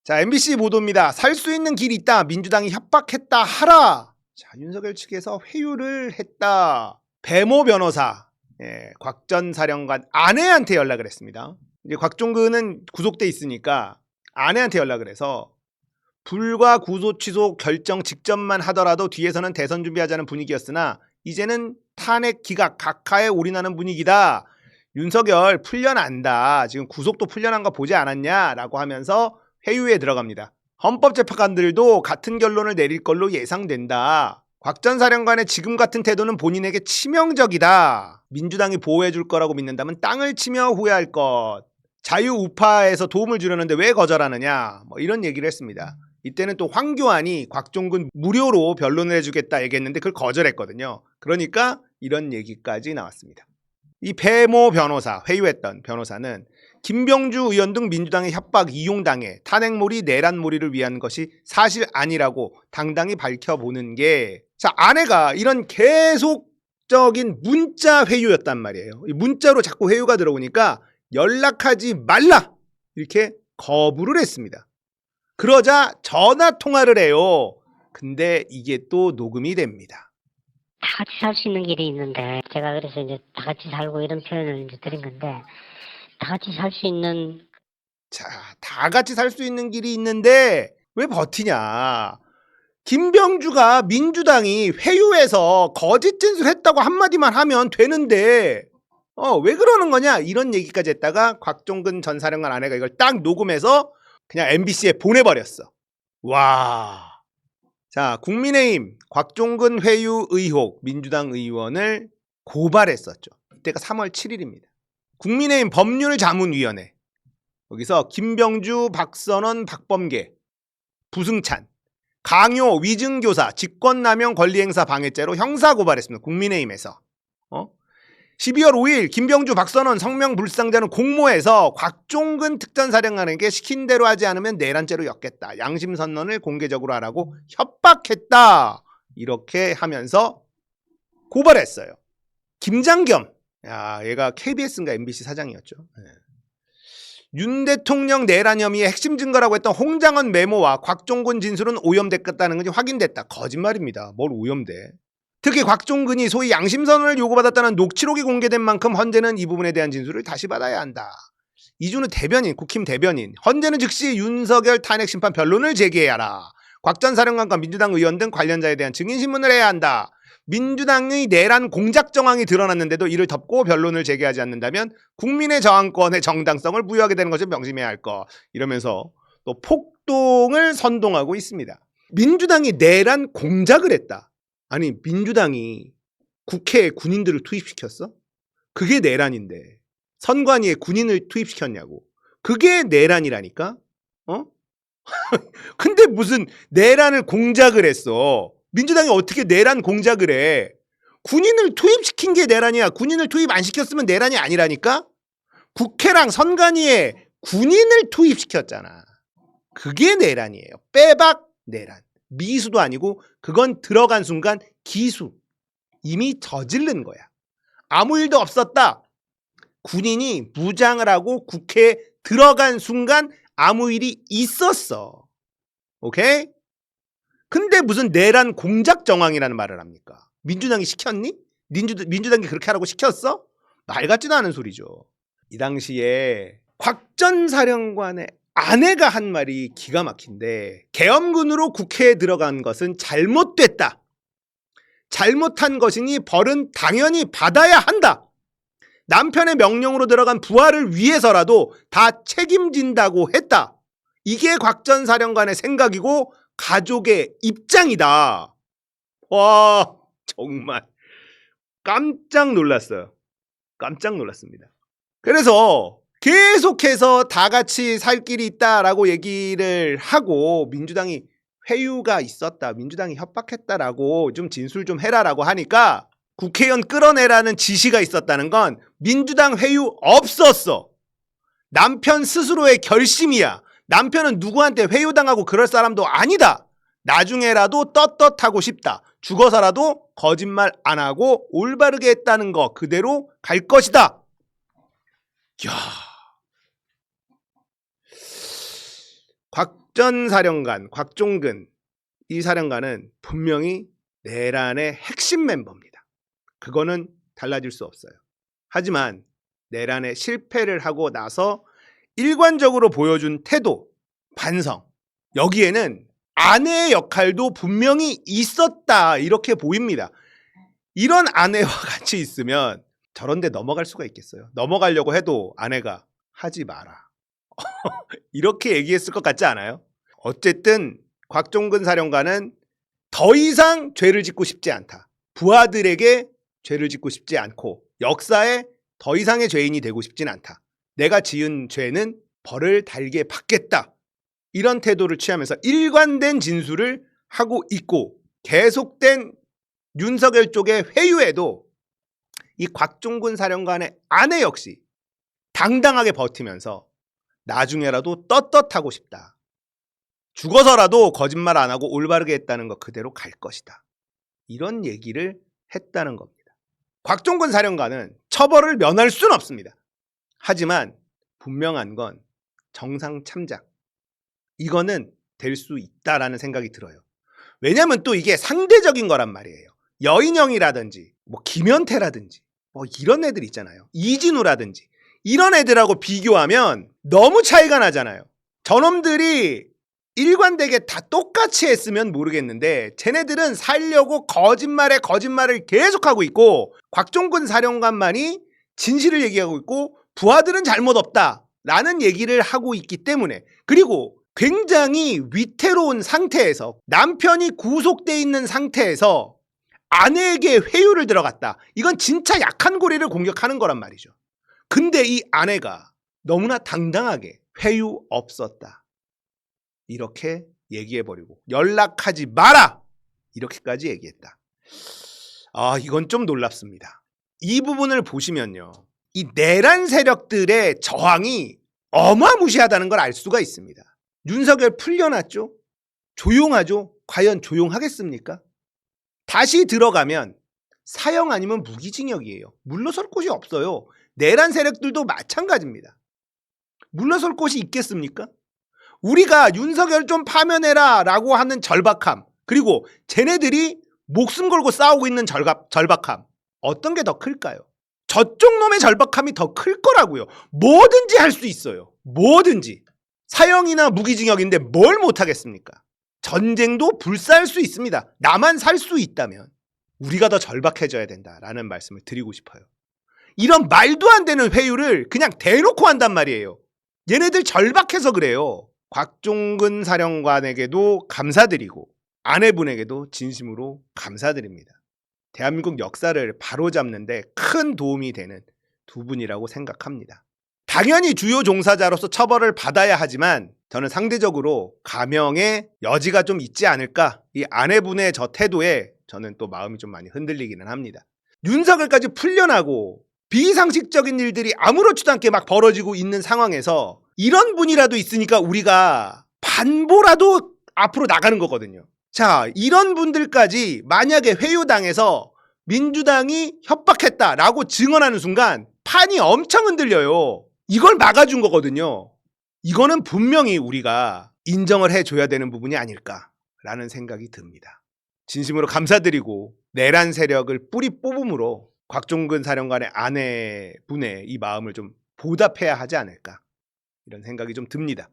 자, MBC 보도입니다. 살 수 있는 길이 있다. 민주당이 협박했다 하라. 자, 윤석열 측에서 회유를 했다. 배모 변호사, 곽 전 사령관 아내한테 연락을 했습니다. 이제 곽종근은 구속돼 있으니까 아내한테 연락을 해서 불과 구속 취소 결정 직전만 하더라도 뒤에서는 대선 준비하자는 분위기였으나 이제는 탄핵 기각 각하에 올인하는 분위기다. 윤석열 풀려난다. 지금 구속도 풀려난 거 보지 않았냐라고 하면서 회유에 들어갑니다. 헌법재판관들도 같은 결론을 내릴 걸로 예상된다. 곽 전 사령관의 지금 같은 태도는 본인에게 치명적이다. 민주당이 보호해 줄 거라고 믿는다면 땅을 치며 후회할 것. 자유우파에서 도움을 주려는데 왜 거절하느냐. 뭐 이런 얘기를 했습니다. 이때는 또 황교안이 곽종근 무료로 변론을 해주겠다 얘기했는데 그걸 거절했거든요. 그러니까 이런 얘기까지 나왔습니다. 이 배모 변호사, 회유했던 변호사는 김병주 의원 등 민주당의 협박 이용당해 탄핵몰이 내란몰이를 위한 것이 사실 아니라고 당당히 밝혀보는 게, 자, 아내가 이런 계속적인 문자 회유였단 말이에요. 이 문자로 자꾸 회유가 들어오니까 연락하지 말라 이렇게 거부를 했습니다. 그러자 전화 통화를 해요. 근데 이게 또 녹음이 됩니다. 다 같이 살 수 있는 길이 있는데, 제가 그래서 이제 다 같이 살고 이런 표현을 이제 드린 건데, 다 같이 살 수 있는, 자, 다 같이 살 수 있는 길이 있는데 왜 버티냐. 김병주가 민주당이 회유해서 거짓 진술했다고 한마디만 하면 되는데 왜 그러는 거냐 이런 얘기까지 했다가 곽종근 전 사령관 아내가 이걸 딱 녹음해서 그냥 MBC에 보내버렸어. 와. 자, 국민의힘 곽종근 회유 의혹 민주당 의원을 고발했었죠. 이때가 3월 7일입니다. 국민의힘 법률자문위원회, 여기서 김병주, 박선원, 박범계, 부승찬, 강요, 위증교사, 직권남용 권리행사 방해죄로 형사고발했습니다. 국민의힘에서. 12월 5일 김병주, 박선원 성명불상자는 공모해서 곽종근 특전사령관에게 시킨 대로 하지 않으면 내란죄로 엮겠다. 양심선언을 공개적으로 하라고 협박했다. 이렇게 하면서 고발했어요. 김장겸, 야, 얘가 KBS인가 MBC 사장이었죠. 윤 대통령 내란 혐의의 핵심 증거라고 했던 홍장원 메모와 곽종근 진술은 오염됐다는 것이 확인됐다. 거짓말입니다. 뭘 오염돼. 특히 곽종근이 소위 양심선언을 요구받았다는 녹취록이 공개된 만큼 헌재는 이 부분에 대한 진술을 다시 받아야 한다. 이준우 대변인, 국힘 대변인, 헌재는 즉시 윤석열 탄핵심판 변론을 제기해야 하라. 곽 전 사령관과 민주당 의원 등 관련자에 대한 증인신문을 해야 한다. 민주당의 내란 공작 정황이 드러났는데도 이를 덮고 변론을 제기하지 않는다면 국민의 저항권의 정당성을 부여하게 되는 것을 명심해야 할 것. 이러면서 또 폭동을 선동하고 있습니다. 민주당이 내란 공작을 했다. 아니, 민주당이 국회에 군인들을 투입시켰어? 그게 내란인데 선관위에 군인을 투입시켰냐고. 그게 내란이라니까? 근데 무슨 내란을 공작을 했어. 민주당이 어떻게 내란 공작을 해. 군인을 투입시킨 게 내란이야. 군인을 투입 안 시켰으면 내란이 아니라니까? 국회랑 선관위에 군인을 투입시켰잖아. 그게 내란이에요. 빼박 내란. 미수도 아니고 그건 들어간 순간 기수. 이미 저지른 거야. 아무 일도 없었다. 군인이 무장을 하고 국회에 들어간 순간 아무 일이 있었어. 오케이? 근데 무슨 내란 공작 정황이라는 말을 합니까? 민주당이 시켰니? 민주당이 그렇게 하라고 시켰어? 말 같지도 않은 소리죠. 이 당시에 곽 전 사령관의 아내가 한 말이 기가 막힌데, 계엄군으로 국회에 들어간 것은 잘못됐다. 잘못한 것이니 벌은 당연히 받아야 한다. 남편의 명령으로 들어간 부하를 위해서라도 다 책임진다고 했다. 이게 곽 전 사령관의 생각이고 가족의 입장이다. 와, 정말 깜짝 놀랐어요. 깜짝 놀랐습니다. 그래서 계속해서 다 같이 살 길이 있다라고 얘기를 하고, 민주당이 회유가 있었다, 민주당이 협박했다라고 좀 진술 좀 해라라고 하니까 국회의원 끌어내라는 지시가 있었다는 건 민주당 회유 없었어. 남편 스스로의 결심이야. 남편은 누구한테 회유당하고 그럴 사람도 아니다. 나중에라도 떳떳하고 싶다. 죽어서라도 거짓말 안 하고 올바르게 했다는 거 그대로 갈 것이다. 야, 곽 전 사령관, 곽종근 이 사령관은 분명히 내란의 핵심 멤버입니다. 그거는 달라질 수 없어요. 하지만 내란에 실패를 하고 나서 일관적으로 보여준 태도, 반성, 여기에는 아내의 역할도 분명히 있었다 이렇게 보입니다. 이런 아내와 같이 있으면 저런 데 넘어갈 수가 있겠어요. 넘어가려고 해도 아내가 하지 마라 이렇게 얘기했을 것 같지 않아요? 어쨌든 곽종근 사령관은 더 이상 죄를 짓고 싶지 않다. 부하들에게 죄를 짓고 싶지 않고 역사에 더 이상의 죄인이 되고 싶진 않다. 내가 지은 죄는 벌을 달게 받겠다. 이런 태도를 취하면서 일관된 진술을 하고 있고 계속된 윤석열 쪽의 회유에도 이 곽종근 사령관의 아내 역시 당당하게 버티면서 나중에라도 떳떳하고 싶다. 죽어서라도 거짓말 안 하고 올바르게 했다는 것 그대로 갈 것이다. 이런 얘기를 했다는 겁니다. 곽종근 사령관은 처벌을 면할 수는 없습니다. 하지만 분명한 건 정상 참작. 이거는 될 수 있다라는 생각이 들어요. 왜냐하면 또 이게 상대적인 거란 말이에요. 여인영이라든지 뭐 김연태라든지 뭐 이런 애들 있잖아요. 이진우라든지 이런 애들하고 비교하면 너무 차이가 나잖아요. 저놈들이 일관되게 다 똑같이 했으면 모르겠는데 쟤네들은 살려고 거짓말에 거짓말을 계속하고 있고 곽종근 사령관만이 진실을 얘기하고 있고 부하들은 잘못 없다라는 얘기를 하고 있기 때문에 그리고 굉장히 위태로운 상태에서 남편이 구속돼 있는 상태에서 아내에게 회유를 들어갔다. 이건 진짜 약한 고리를 공격하는 거란 말이죠. 근데 이 아내가 너무나 당당하게 회유 없었다. 이렇게 얘기해버리고 연락하지 마라! 이렇게까지 얘기했다. 이건 좀 놀랍습니다. 이 부분을 보시면요. 이 내란 세력들의 저항이 어마무시하다는 걸 알 수가 있습니다. 윤석열 풀려났죠? 조용하죠? 과연 조용하겠습니까? 다시 들어가면 사형 아니면 무기징역이에요. 물러설 곳이 없어요. 내란 세력들도 마찬가지입니다. 물러설 곳이 있겠습니까? 우리가 윤석열 좀 파면해라 라고 하는 절박함 그리고 쟤네들이 목숨 걸고 싸우고 있는 절박함 어떤 게 더 클까요? 저쪽 놈의 절박함이 더 클 거라고요. 뭐든지 할 수 있어요. 뭐든지. 사형이나 무기징역인데 뭘 못하겠습니까? 전쟁도 불사할 수 있습니다. 나만 살 수 있다면 우리가 더 절박해져야 된다라는 말씀을 드리고 싶어요. 이런 말도 안 되는 회유를 그냥 대놓고 한단 말이에요. 얘네들 절박해서 그래요. 곽종근 사령관에게도 감사드리고 아내분에게도 진심으로 감사드립니다. 대한민국 역사를 바로잡는데 큰 도움이 되는 두 분이라고 생각합니다. 당연히 주요 종사자로서 처벌을 받아야 하지만 저는 상대적으로 감형의 여지가 좀 있지 않을까 이 아내분의 저 태도에 저는 또 마음이 좀 많이 흔들리기는 합니다. 윤석열까지 풀려나고 비상식적인 일들이 아무렇지도 않게 막 벌어지고 있는 상황에서 이런 분이라도 있으니까 우리가 반보라도 앞으로 나가는 거거든요. 자, 이런 분들까지 만약에 회유당해서 민주당이 협박했다라고 증언하는 순간 판이 엄청 흔들려요. 이걸 막아준 거거든요. 이거는 분명히 우리가 인정을 해줘야 되는 부분이 아닐까라는 생각이 듭니다. 진심으로 감사드리고 내란 세력을 뿌리 뽑음으로 곽종근 사령관의 아내분의 이 마음을 좀 보답해야 하지 않을까 이런 생각이 좀 듭니다.